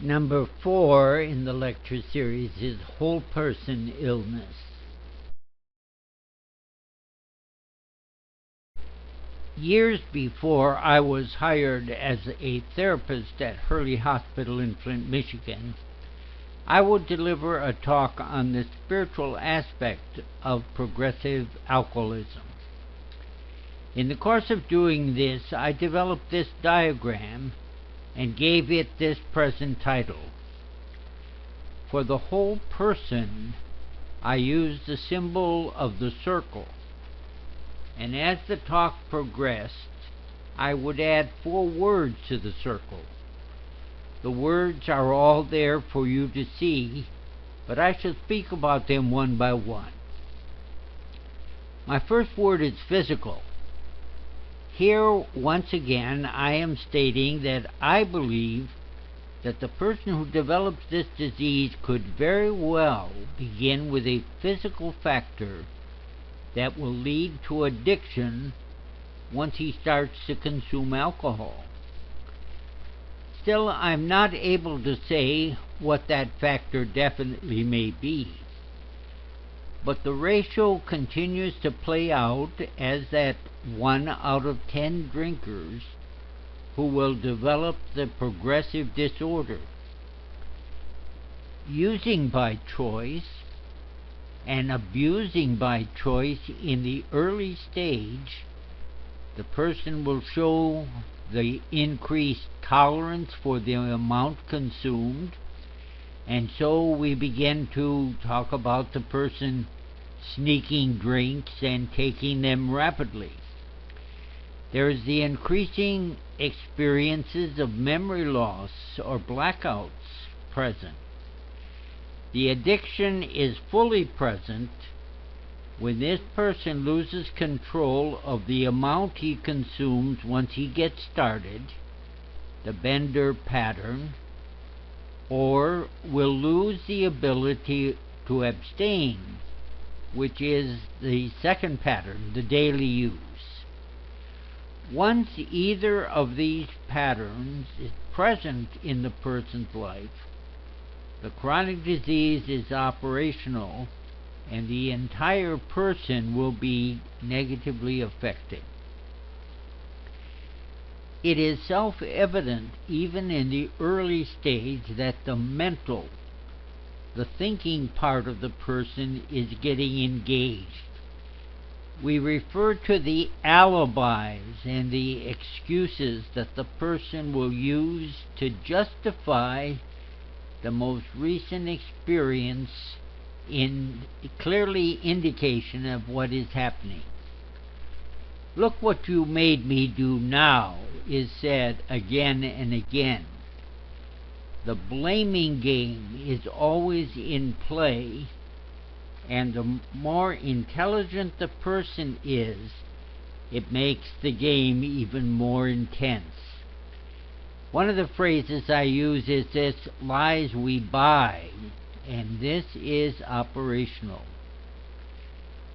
Number 4 in the lecture series is whole person illness. Years before I was hired as a therapist at Hurley Hospital in Flint, Michigan, I would deliver a talk on the spiritual aspect of progressive alcoholism. In the course of doing this, I developed this diagram and gave it this present title. For the whole person, I used the symbol of the circle, and as the talk progressed, I would add 4 words to the circle. The words are all there for you to see, but I shall speak about them one by one. My first word is physical. Here, once again, I am stating that I believe that the person who develops this disease could very well begin with a physical factor that will lead to addiction once he starts to consume alcohol. Still, I'm not able to say what that factor definitely may be. But the ratio continues to play out as that 1 out of 10 drinkers who will develop the progressive disorder. Using by choice and abusing by choice in the early stage, the person will show the increased tolerance for the amount consumed, and so we begin to talk about the person sneaking drinks and taking them rapidly. There is the increasing experiences of memory loss or blackouts present. The addiction is fully present when this person loses control of the amount he consumes once he gets started, the Bender pattern, or will lose the ability to abstain, which is the second pattern, the daily use. Once either of these patterns is present in the person's life, the chronic disease is operational and the entire person will be negatively affected. It is self-evident even in the early stage that the mental, the thinking part of the person is getting engaged. We refer to the alibis and the excuses that the person will use to justify the most recent experience in clearly indication of what is happening. "Look what you made me do now," is said again and again. The blaming game is always in play, and the more intelligent the person is, it makes the game even more intense. One of the phrases I use is this: lies we buy, and this is operational.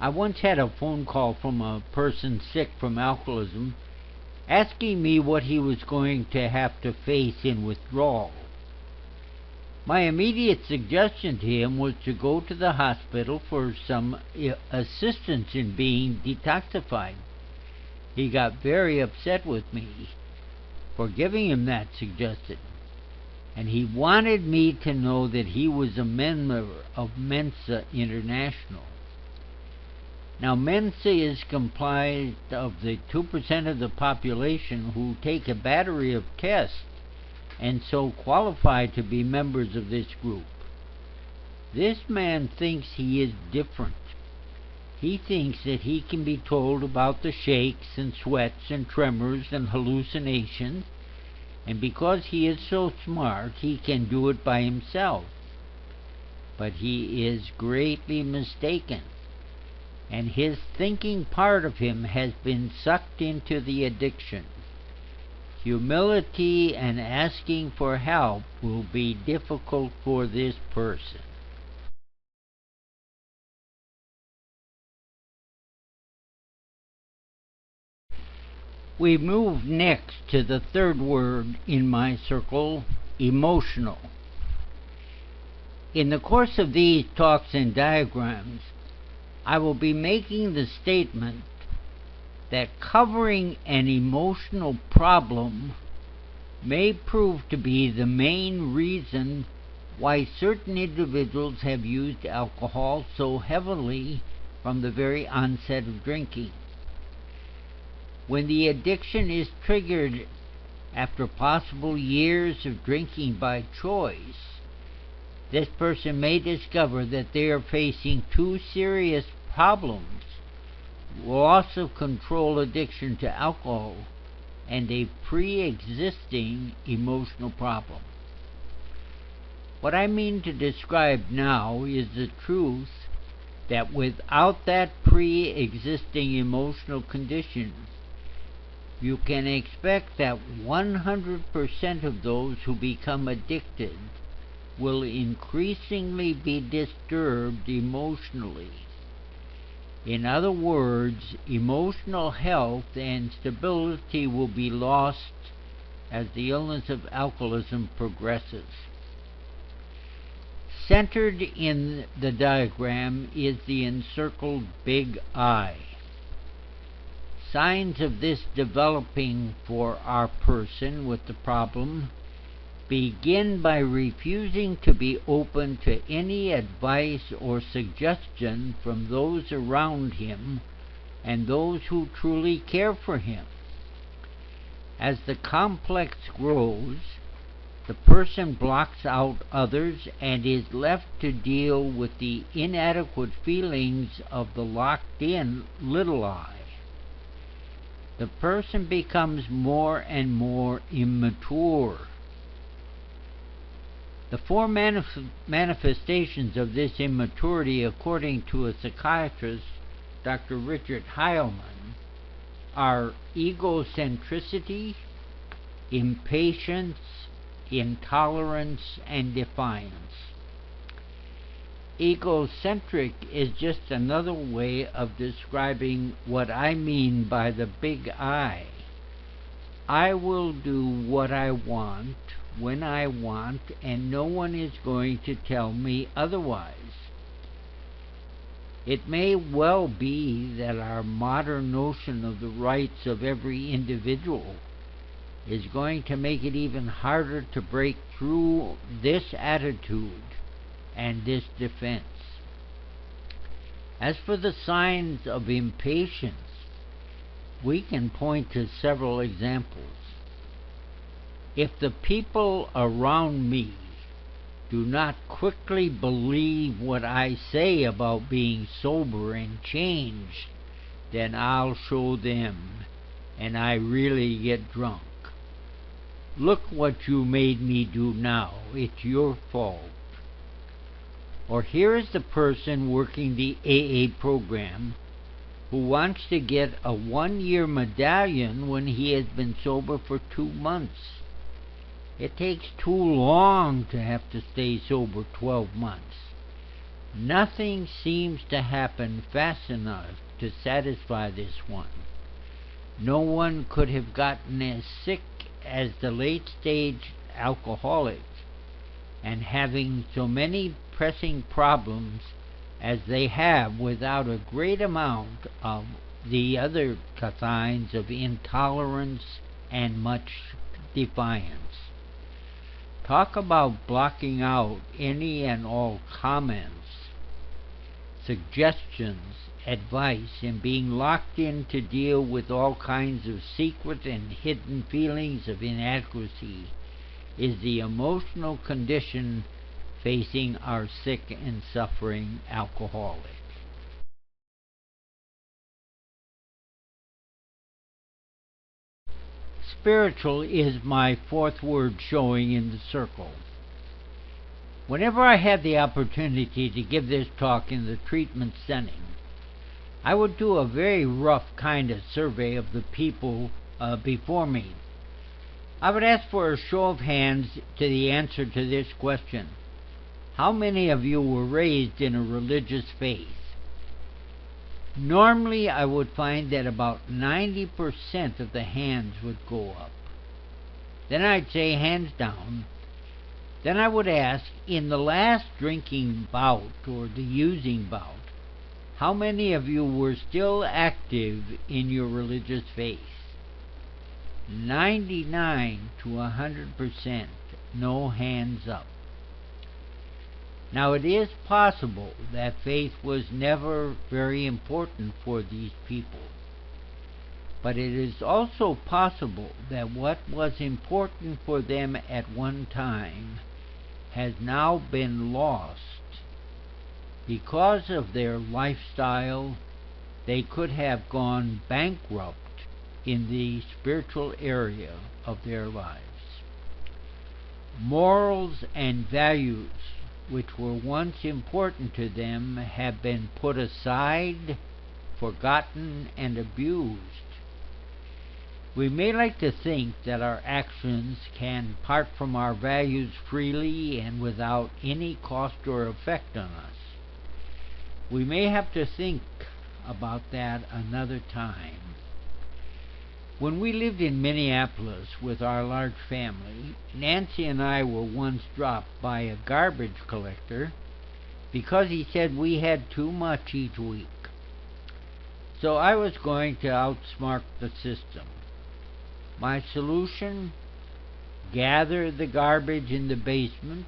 I once had a phone call from a person sick from alcoholism asking me what he was going to have to face in withdrawal. My immediate suggestion to him was to go to the hospital for some assistance in being detoxified. He got very upset with me for giving him that suggestion, and he wanted me to know that he was a member of Mensa International. Now, Mensa is comprised of the 2% of the population who take a battery of tests and so qualify to be members of this group. This man thinks he is different. He thinks that he can be told about the shakes and sweats and tremors and hallucinations, and because he is so smart, he can do it by himself. But he is greatly mistaken, and his thinking part of him has been sucked into the addiction. Humility and asking for help will be difficult for this person. We move next to the third word in my circle, emotional. In the course of these talks and diagrams, I will be making the statement that covering an emotional problem may prove to be the main reason why certain individuals have used alcohol so heavily from the very onset of drinking. When the addiction is triggered after possible years of drinking by choice, this person may discover that they are facing two serious problems: loss of control addiction to alcohol and a pre-existing emotional problem. What I mean to describe now is the truth that without that pre-existing emotional condition, you can expect that 100% of those who become addicted will increasingly be disturbed emotionally. In other words, emotional health and stability will be lost as the illness of alcoholism progresses. Centered in the diagram is the encircled big I. Signs of this developing for our person with the problem begin by refusing to be open to any advice or suggestion from those around him and those who truly care for him. As the complex grows, the person blocks out others and is left to deal with the inadequate feelings of the locked-in little I. The person becomes more and more immature. The four manifestations of this immaturity, according to a psychiatrist, Dr. Richard Heilman, are egocentricity, impatience, intolerance, and defiance. Egocentric is just another way of describing what I mean by the big I. I will do what I want, when I want, and no one is going to tell me otherwise. It may well be that our modern notion of the rights of every individual is going to make it even harder to break through this attitude and this defense. As for the signs of impatience, we can point to several examples. If the people around me do not quickly believe what I say about being sober and changed, then I'll show them, and I really get drunk. Look what you made me do now. It's your fault. Or here is the person working the AA program who wants to get a 1-year medallion when he has been sober for 2 months. It takes too long to have to stay sober 12 months. Nothing seems to happen fast enough to satisfy this one. No one could have gotten as sick as the late-stage alcoholic and having so many pressing problems as they have without a great amount of the other signs of intolerance and much defiance. Talk about blocking out any and all comments, suggestions, advice, and being locked in to deal with all kinds of secret and hidden feelings of inadequacy is the emotional condition facing our sick and suffering alcoholic. Spiritual is my fourth word showing in the circle. Whenever I had the opportunity to give this talk in the treatment setting, I would do a very rough kind of survey of the people before me. I would ask for a show of hands to the answer to this question: how many of you were raised in a religious faith? Normally, I would find that about 90% of the hands would go up. Then I'd say hands down, Then I would ask, in the last drinking bout or the using bout, how many of you were still active in your religious faith? 99 to 100%, no hands up. Now, it is possible that faith was never very important for these people. But it is also possible that what was important for them at one time has now been lost. Because of their lifestyle, they could have gone bankrupt in the spiritual area of their lives. Morals and values which were once important to them have been put aside, forgotten, and abused. We may like to think that our actions can part from our values freely and without any cost or effect on us. We may have to think about that another time. When we lived in Minneapolis with our large family, Nancy and I were once dropped by a garbage collector because he said we had too much each week. So I was going to outsmart the system. My solution? Gather the garbage in the basement,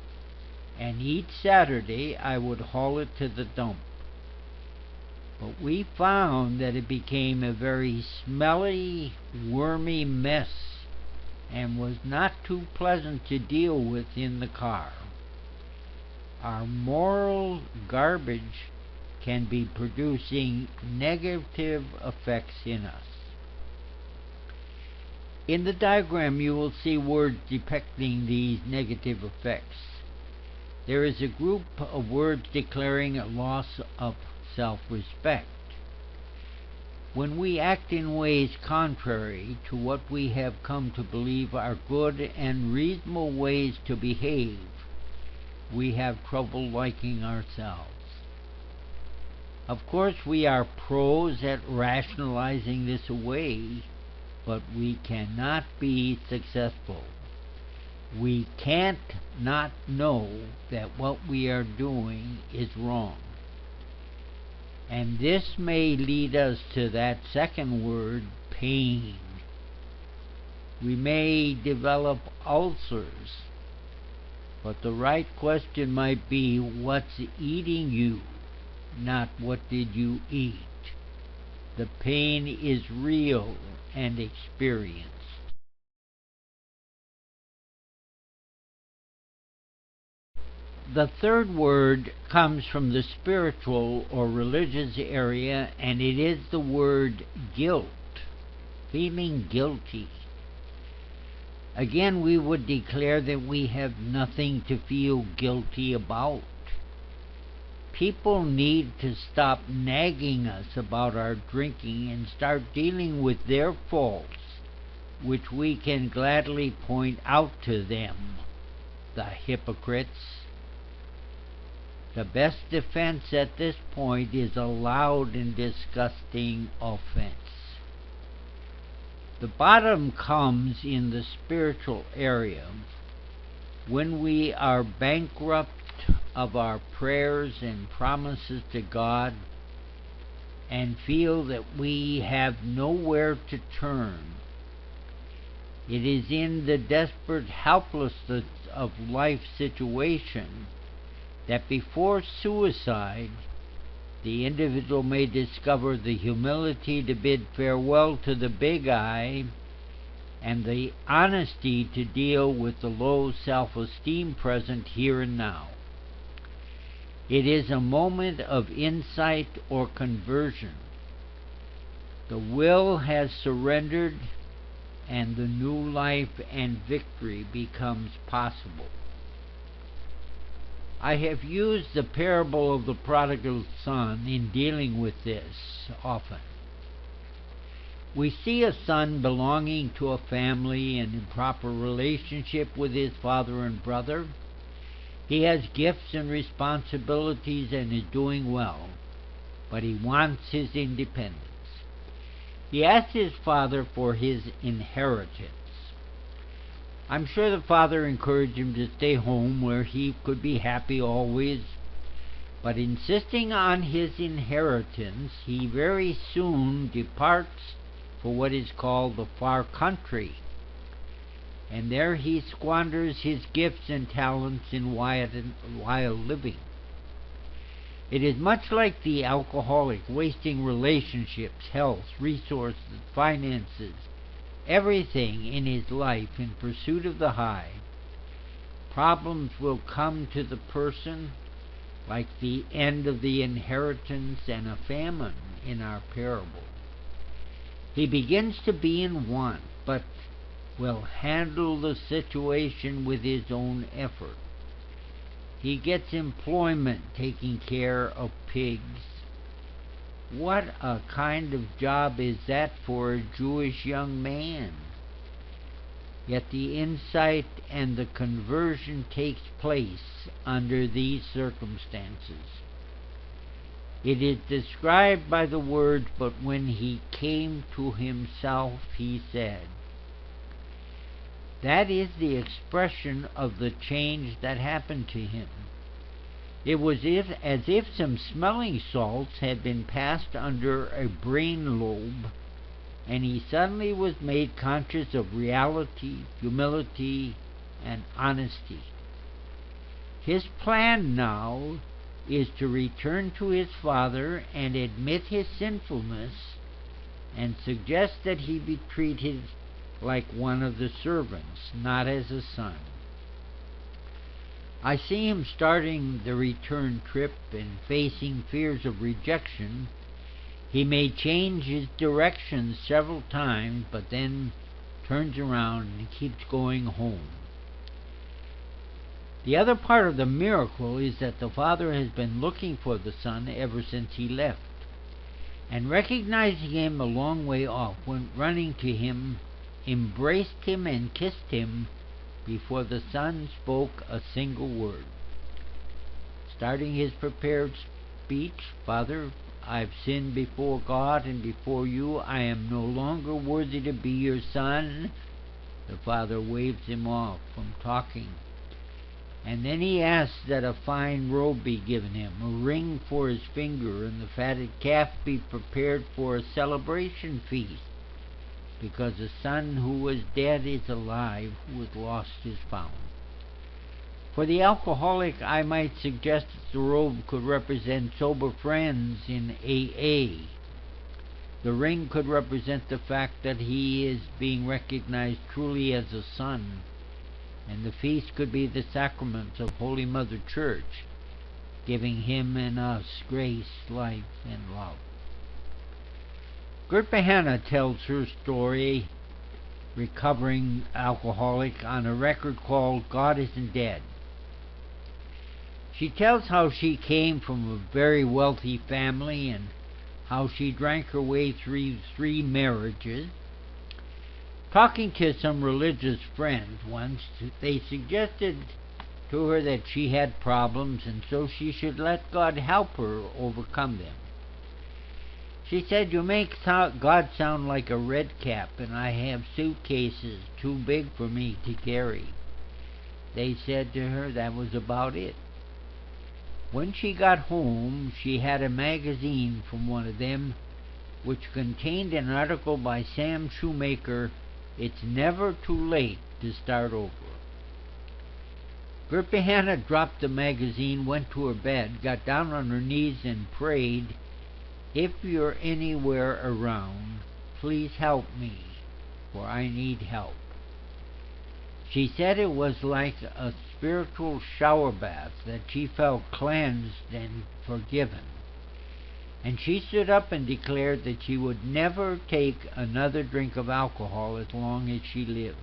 and each Saturday I would haul it to the dump. But we found that it became a very smelly, wormy mess and was not too pleasant to deal with in the car. Our moral garbage can be producing negative effects in us. In the diagram, you will see words depicting these negative effects. There is a group of words declaring a loss of self-respect. When we act in ways contrary to what we have come to believe are good and reasonable ways to behave, we have trouble liking ourselves. Of course, we are pros at rationalizing this away, but we cannot be successful. We can't not know that what we are doing is wrong. And this may lead us to that second word, pain. We may develop ulcers, but the right question might be, what's eating you, not what did you eat. The pain is real and experienced. The third word comes from the spiritual or religious area, and it is the word guilt, feeling guilty. Again, we would declare that we have nothing to feel guilty about. People need to stop nagging us about our drinking and start dealing with their faults, which we can gladly point out to them, the hypocrites. The best defense at this point is a loud and disgusting offense. The bottom comes in the spiritual area when we are bankrupt of our prayers and promises to God and feel that we have nowhere to turn. It is in the desperate helplessness of life's situation that before suicide, the individual may discover the humility to bid farewell to the big I and the honesty to deal with the low self-esteem present here and now. It is a moment of insight or conversion. The will has surrendered, and the new life and victory becomes possible. I have used the parable of the prodigal son in dealing with this often. We see a son belonging to a family and in proper relationship with his father and brother. He has gifts and responsibilities and is doing well, but he wants his independence. He asks his father for his inheritance. I'm sure the father encouraged him to stay home where he could be happy always, but insisting on his inheritance, he very soon departs for what is called the far country, and there he squanders his gifts and talents in wild living. It is much like the alcoholic wasting relationships, health, resources, finances, everything in his life in pursuit of the high. Problems will come to the person like the end of the inheritance and a famine in our parable. He begins to be in want, but will handle the situation with his own effort. He gets employment taking care of pigs. What a kind of job is that for a Jewish young man? Yet the insight and the conversion takes place under these circumstances. It is described by the words, "But when he came to himself, he said." That is the expression of the change that happened to him. It was as if some smelling salts had been passed under a brain lobe, and he suddenly was made conscious of reality, humility, and honesty. His plan now is to return to his father and admit his sinfulness and suggest that he be treated like one of the servants, not as a son. I see him starting the return trip and facing fears of rejection. He may change his direction several times, but then turns around and keeps going home. The other part of the miracle is that the father has been looking for the son ever since he left, and recognizing him a long way off, went running to him, embraced him, and kissed him before the son spoke a single word. Starting his prepared speech, "Father, I've sinned before God and before you. I am no longer worthy to be your son." The father waves him off from talking. And then he asks that a fine robe be given him, a ring for his finger, and the fatted calf be prepared for a celebration feast, because the son who was dead is alive, who was lost is found. For the alcoholic, I might suggest that the robe could represent sober friends in AA. The ring could represent the fact that he is being recognized truly as a son, and the feast could be the sacraments of Holy Mother Church, giving him and us grace, life, and love. Gert Bahana tells her story, recovering alcoholic, on a record called "God Isn't Dead." She tells how she came from a very wealthy family and how she drank her way through 3 marriages. Talking to some religious friends once, they suggested to her that she had problems and so she should let God help her overcome them. She said, "You make God sound like a redcap, and I have suitcases too big for me to carry." They said to her that was about it. When she got home, she had a magazine from one of them which contained an article by Sam Shoemaker, "It's Never Too Late to Start Over." Gert Bahana dropped the magazine, went to her bed, got down on her knees and prayed, "If you're anywhere around, please help me, for I need help." She said it was like a spiritual shower bath, that she felt cleansed and forgiven. And she stood up and declared that she would never take another drink of alcohol as long as she lived.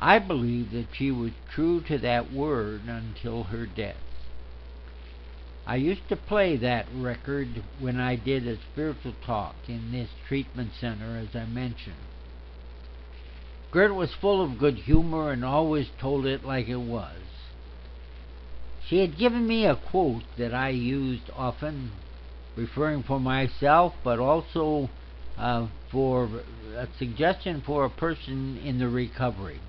I believe that she was true to that word until her death. I used to play that record when I did a spiritual talk in this treatment center, as I mentioned. Gert was full of good humor and always told it like it was. She had given me a quote that I used often, referring for myself, but also for a suggestion for a person in the recovery.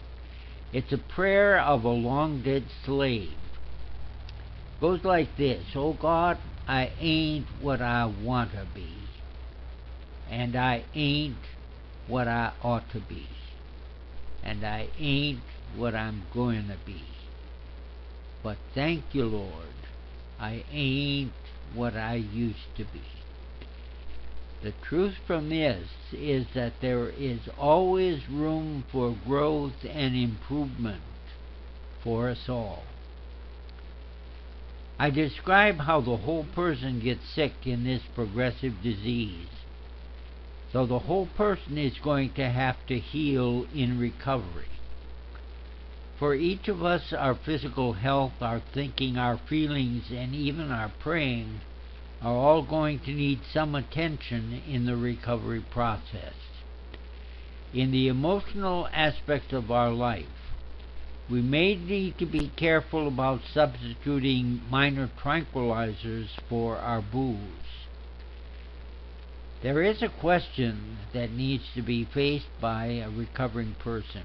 It's a prayer of a long-dead slave. It goes like this: Oh God, I ain't what I want to be, and I ain't what I ought to be, and I ain't what I'm going to be. But thank you, Lord, I ain't what I used to be. The truth from this is that there is always room for growth and improvement for us all. I describe how the whole person gets sick in this progressive disease. So the whole person is going to have to heal in recovery. For each of us, our physical health, our thinking, our feelings, and even our praying are all going to need some attention in the recovery process. In the emotional aspect of our life, we may need to be careful about substituting minor tranquilizers for our booze. There is a question that needs to be faced by a recovering person.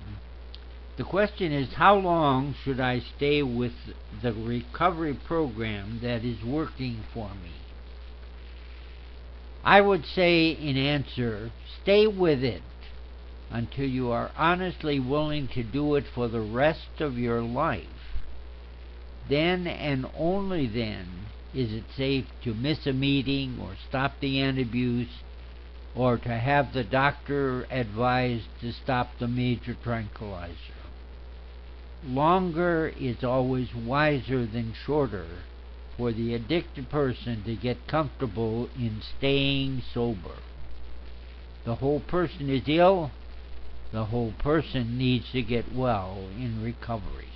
The question is, how long should I stay with the recovery program that is working for me? I would say in answer, stay with it until you are honestly willing to do it for the rest of your life. Then and only then is it safe to miss a meeting or stop the anti-abuse or to have the doctor advise to stop the major tranquilizer. Longer is always wiser than shorter for the addicted person to get comfortable in staying sober. The whole person is ill. The whole person needs to get well in recovery.